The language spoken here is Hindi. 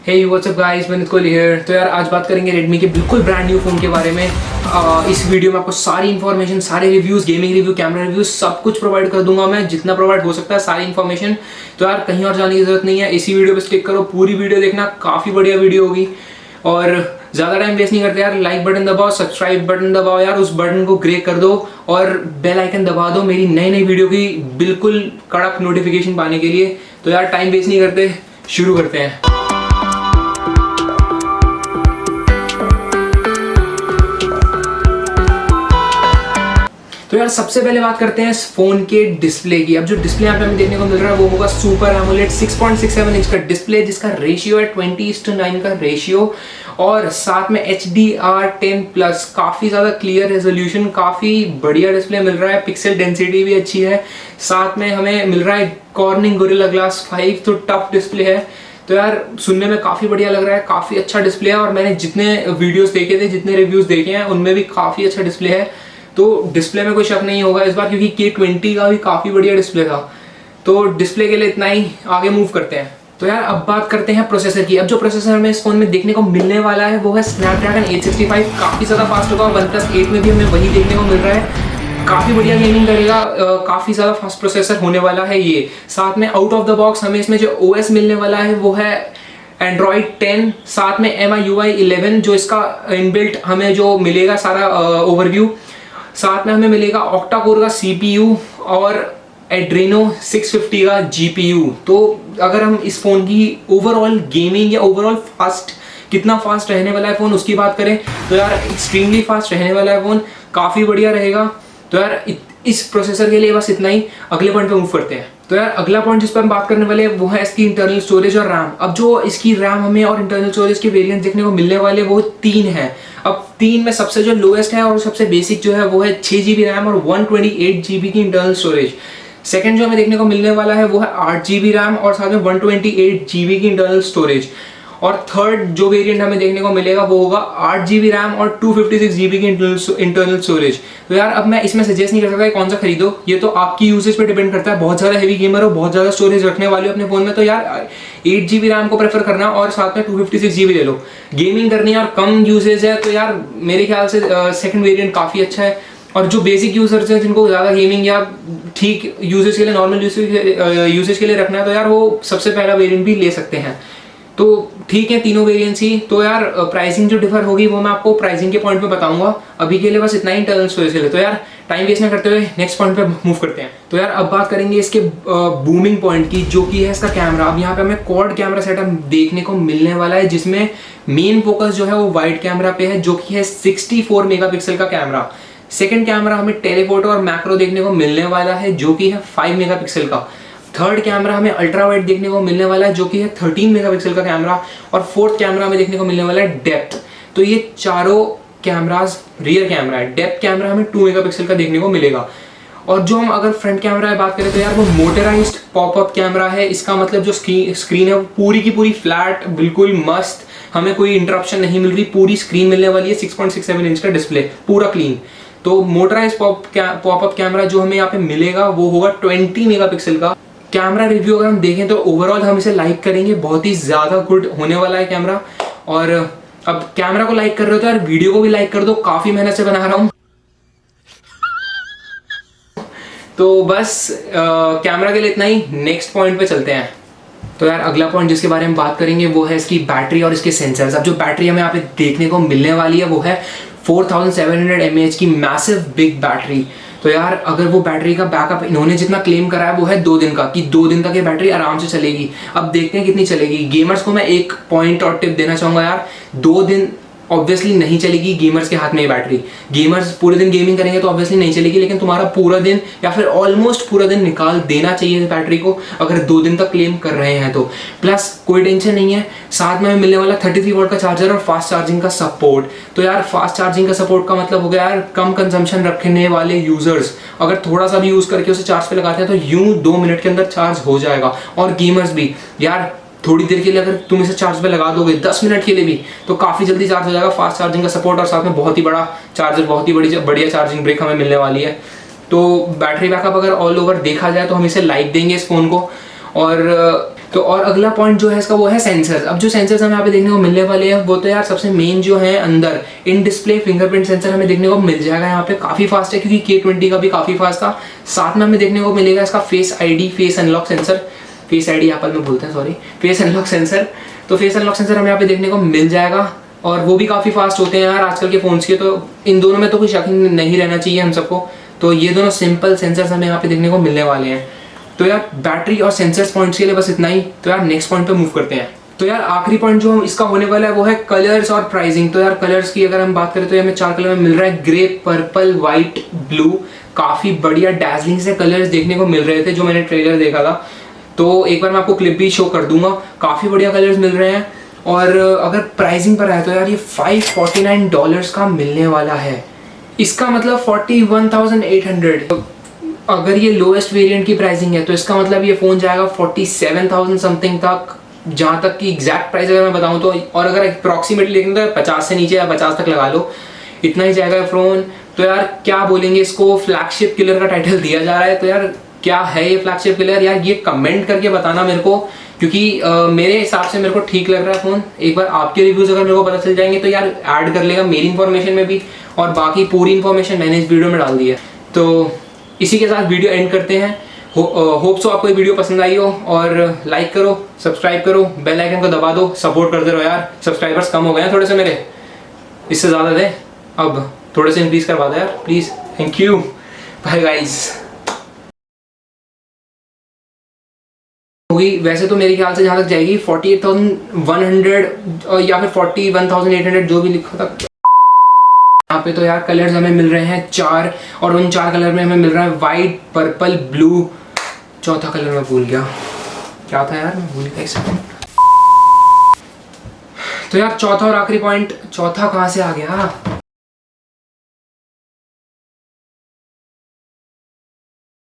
हे व्हाट्सअप गाइस, मैं कोहली हियर। तो यार आज बात करेंगे रेडमी के बिल्कुल ब्रांड न्यू फ़ोन के बारे में। इस वीडियो में आपको सारी इन्फॉर्मेशन, सारे reviews, gaming review, camera review सब कुछ प्रोवाइड कर दूंगा मैं, जितना प्रोवाइड हो सकता है सारी इन्फॉर्मेशन। तो यार कहीं और जाने की जरूरत नहीं है, इसी वीडियो पे क्लिक करो, पूरी वीडियो देखना, काफ़ी बढ़िया वीडियो होगी। और ज़्यादा टाइम वेस्ट नहीं करते यार, लाइक बटन दबाओ, सब्सक्राइब बटन दबाओ यार, उस बटन को ग्रे कर दो और बेल आइकन दबा दो मेरी नई नई वीडियो की बिल्कुल कड़क नोटिफिकेशन पाने के लिए। तो यार टाइम वेस्ट नहीं करते, शुरू करते हैं। तो यार सबसे पहले बात करते हैं इस फोन के डिस्प्ले की। अब जो डिस्प्ले यहाँ पे हमें देखने को मिल रहा है वो होगा सुपर एमोलेड 6.67 इंच का डिस्प्ले, जिसका रेशियो है 20:9 का रेशियो, और साथ में HDR10+, काफ़ी ज़्यादा क्लियर रेजोल्यूशन, काफ़ी बढ़िया डिस्प्ले मिल रहा है। पिक्सल डेंसिटी भी अच्छी है, साथ में हमें मिल रहा है कॉर्निंग गोरिल्ला ग्लास 5, तो टफ डिस्प्ले है। तो यार सुनने में काफ़ी बढ़िया लग रहा है, काफ़ी अच्छा डिस्प्ले है, और मैंने जितने वीडियोस देखे थे, जितने रिव्यूज़ देखे हैं, उनमें भी काफ़ी अच्छा डिस्प्ले है। तो डिस्प्ले में कोई शक नहीं होगा इस बार, क्योंकि K20 का भी काफ़ी बढ़िया डिस्प्ले था। तो डिस्प्ले के लिए इतना ही, आगे मूव करते हैं। तो यार अब बात करते हैं प्रोसेसर की। अब जो प्रोसेसर हमें इस फोन में देखने को मिलने वाला है वो है स्नैपड्रैगन 865, काफ़ी ज़्यादा फास्ट होगा। OnePlus 8 में भी हमें वही देखने को मिल रहा है, काफ़ी बढ़िया गेमिंग करेगा, काफ़ी ज़्यादा फास्ट प्रोसेसर होने वाला है ये। साथ में आउट ऑफ द बॉक्स हमें इसमें जो OS मिलने वाला है वो है Android 10, साथ में MIUI 11, जो इसका इनबिल्ट हमें जो मिलेगा सारा ओवरव्यू। साथ में हमें मिलेगा ऑक्टा कोर का CPU और एड्रीनो 650 का GPU। तो अगर हम इस फ़ोन की ओवरऑल गेमिंग या ओवरऑल फास्ट, कितना फास्ट रहने वाला है फ़ोन, उसकी बात करें तो यार एक्सट्रीमली फास्ट रहने वाला है फ़ोन, काफ़ी बढ़िया रहेगा। तो यार इस प्रोसेसर के लिए बस इतना ही। अगले पॉइंट पे मूव करते हैं। तो यार अगला पॉइंट जिस पर हम बात करने वाले हैं वो है इसकी इंटरनल स्टोरेज और रैम। अब जो इसकी रैम हमें और इंटरनल स्टोरेज के वेरिएंट देखने को मिलने वाले वो 3 हैं। अब 3 में सबसे जो लोएस्ट है और सबसे बेसिक जो है वो है 6 GB रैम और 128 GB की इंटरनल स्टोरेज। सेकंड जो हमें देखने को मिलने वाला है वो है 8 GB रैम और साथ में 128 GB की इंटरनल स्टोरेज। और थर्ड जो वेरिएंट हमें देखने को मिलेगा वो होगा 8 GB रैम और 256 GB की इंटरनल स्टोरेज। तो यार अब मैं इसमें सजेस्ट नहीं कर सकता कौन सा खरीदो, ये तो आपकी यूजेज पे डिपेंड करता है। बहुत ज़्यादा हेवी गेमर हो, बहुत ज़्यादा स्टोरेज रखने वाले हो अपने फ़ोन में, तो यार 8 GB रैम को प्रेफर करना और साथ में 256 GB ले लो। गेमिंग करनी है और कम यूजेज है तो यार मेरे ख्याल से सेकेंड वेरियंट काफ़ी अच्छा है। और जो बेसिक यूजर्स हैं, जिनको ज़्यादा गेमिंग या ठीक यूजेज के लिए, नॉर्मल यूजेज के लिए रखना है, तो यार वो सबसे पहला वेरियंट भी ले सकते हैं। तो ठीक है, तीनों वेरिएंट्स ही। तो यार प्राइसिंग जो डिफर होगी वो मैं आपको प्राइसिंग के पॉइंट पे बताऊंगा। अभी के लिए बस इतना ही इंटरनल स्टोरेज के लिए। तो यार टाइम वेस्ट ना करते हुए नेक्स्ट पॉइंट पे मूव करते हैं। तो यार अब बात करेंगे इसके बूमिंग पॉइंट की, जो कि है इसका कैमरा। अब यहाँ पे हमें क्वाड कैमरा सेटअप देखने को मिलने वाला है, जिसमें मेन फोकस जो है वो वाइड कैमरा पे है, जो कि है 64 मेगापिक्सल का कैमरा। सेकेंड कैमरा हमें टेलीफोटो और मैक्रो देखने को मिलने वाला है, जो कि है 5 मेगापिक्सल का। थर्ड कैमरा हमें अल्ट्रा वाइड देखने को मिलने वाला है, जो कि है 13 मेगापिक्सल का कैमरा। और फोर्थ कैमरा हमें देखने को मिलने वाला है डेप्थ। तो ये चारों कैमराज रियर कैमरा है। डेप्थ कैमरा हमें 2 मेगापिक्सल का देखने को मिलेगा। और जो हम अगर फ्रंट कैमरा की बात करें तो यार वो मोटराइज्ड पॉपअप कैमरा है। इसका मतलब जो स्क्रीन है वो पूरी की पूरी फ्लैट, बिल्कुल मस्त, हमें कोई इंटरप्शन नहीं मिल रही, पूरी स्क्रीन मिलने वाली है। 6.67 इंच का डिस्प्ले, पूरा क्लीन। तो मोटराइज्ड पॉपअप कैमरा जो हमें यहाँ पे मिलेगा वो होगा 20 मेगापिक्सल का। कैमरा रिव्यू अगर हम देखें तो ओवरऑल हम इसे लाइक करेंगे, बहुत ही ज़्यादा गुड होने वाला है कैमरा। और अब कैमरा को लाइक कर रहे हो तो यार वीडियो को भी लाइक कर दो, काफ़ी मेहनत से बना रहा हूँ। तो बस कैमरा के लिए इतना ही। नेक्स्ट पॉइंट पे चलते हैं। तो यार अगला पॉइंट जिसके बारे में बात करेंगे वो है इसकी बैटरी और इसके सेंसर्स। अब जो बैटरी हमें यहाँ पे देखने को मिलने वाली है वो है 4700 mAh की मैसिव बिग बैटरी। तो यार अगर वो बैटरी का बैकअप इन्होंने जितना क्लेम करा है वो है 2 दिन का, कि 2 दिन तक ये बैटरी आराम से चलेगी। अब देखते हैं कितनी चलेगी। गेमर्स को मैं एक पॉइंट और टिप देना चाहूँगा यार, 2 दिन ऑब्वियसली नहीं चलेगी गेमर्स के हाथ में ये बैटरी। गेमर्स पूरे दिन गेमिंग करेंगे तो ऑब्वियसली नहीं चलेगी, लेकिन तुम्हारा पूरा दिन या फिर ऑलमोस्ट पूरा दिन निकाल देना चाहिए इस बैटरी को, अगर 2 दिन तक क्लेम कर रहे हैं तो। प्लस कोई टेंशन नहीं है, साथ में हमें मिलने वाला 33 वोल्ट का चार्जर और फास्ट चार्जिंग का सपोर्ट। तो यार फास्ट चार्जिंग का सपोर्ट का मतलब हो गया यार कम कंजम्पशन रखने वाले यूजर्स अगर थोड़ा सा भी यूज़ करके उसे चार्ज पे लगाते हैं तो यूं 2 मिनट के अंदर चार्ज हो जाएगा। और गेमर्स भी यार थोड़ी देर के लिए अगर तुम इसे चार्ज पे लगा दोगे, 10 मिनट के लिए भी, तो काफ़ी जल्दी चार्ज हो जाएगा। फास्ट चार्जिंग का सपोर्ट और साथ में बहुत ही बड़ा चार्जर, बहुत ही बढ़िया चार्जिंग ब्रेक हमें मिलने वाली है। तो बैटरी बैकअप अगर ऑल ओवर देखा जाए तो हम इसे लाइक देंगे इस फ़ोन को। और तो और अगला पॉइंट जो है इसका वो है सेंसर्स। अब जो सेंसर्स हमें यहाँ पे देखने को मिलने वाले हैं वो तो यार सबसे मेन जो है अंदर इन डिस्प्ले फिंगरप्रिंट सेंसर हमें देखने को मिल जाएगा यहाँ पे, काफी फास्ट है क्योंकि K20 का भी काफी फास्ट था। साथ में हमें देखने को मिलेगा इसका face ID, face unlock sensor, face ID Apple में बोलते हैं सॉरी, फेस अनलॉक सेंसर। तो फेस अनलॉक सेंसर हमें यहाँ पे देखने को मिल जाएगा और वो भी काफी फास्ट होते हैं यार आजकल के फोन्स के, तो इन दोनों में तो कोई शक नहीं रहना चाहिए हम सबको। तो ये दोनों सिंपल सेंसर्स हमें यहाँ पे देखने को मिलने वाले हैं। तो यार बैटरी और सेंसर्स पॉइंट्स के लिए बस इतना ही। तो यार नेक्स्ट पॉइंट पे मूव करते हैं। तो यार आखिरी पॉइंट जो इसका होने वाला है वो है कलर्स और प्राइसिंग। तो यार कलर्स की अगर हम बात करें तो ये हमें 4 कलर में मिल रहा है, ग्रे, पर्पल, व्हाइट, ब्लू। काफी बढ़िया डैजलिंग से कलर्स देखने को मिल रहे थे जो मैंने ट्रेलर देखा था। तो एक बार मैं आपको क्लिप भी शो कर दूंगा, काफी बढ़िया कलर्स मिल रहे हैं। और अगर प्राइसिंग पर आए तो यार ये $549 का मिलने वाला है, इसका मतलब 41,800। अगर ये लोएस्ट वेरिएंट की प्राइसिंग है तो इसका मतलब ये फोन जाएगा 47,000 समथिंग तक, जहां तक कि एग्जैक्ट प्राइस अगर मैं बताऊं तो। और अगर अप्रॉक्सीमेटली देखें तो 50 से नीचे या 50 तक लगा लो, इतना ही जाएगा फोन। तो यार क्या बोलेंगे, इसको फ्लैगशिप किलर का टाइटल दिया जा रहा है। तो यार क्या है ये फ्लैगशिप किलर, यार ये कमेंट करके बताना मेरे को, क्योंकि मेरे हिसाब से मेरे को ठीक लग रहा है फोन। एक बार आपके रिव्यूज अगर मेरे को पता चल जाएंगे तो यार ऐड कर लेगा मेरी इन्फॉर्मेशन में भी, और बाकी पूरी इन्फॉर्मेशन मैंने इस वीडियो में डाल दी है। तो इसी के साथ वीडियो एंड करते हैं। होप सो आपको ये वीडियो पसंद आई हो, और लाइक करो, सब्सक्राइब करो, बेल आइकन को दबा दो, सपोर्ट करते रहो यार। सब्सक्राइबर्स कम हो गए हैं थोड़े से मेरे, इससे ज़्यादा थे, अब थोड़े से इंक्रीज करवा दो यार please. Thank you, bye guys. होगी वैसे तो मेरे ख्याल से जहाँ तक जाएगी 48,100 या फिर 41,800 जो भी लिखा था। यहाँ पे तो यार कलर्स हमें मिल रहे हैं 4, और उन 4 कलर में हमें मिल रहा है वाइट, पर्पल, ब्लू। चौथा कलर मैं भूल गया, क्या था यार, मैं भूल गया, एक सेकंड। तो यार चौथा और आखिरी पॉइंट, चौथा कहाँ से आ गया।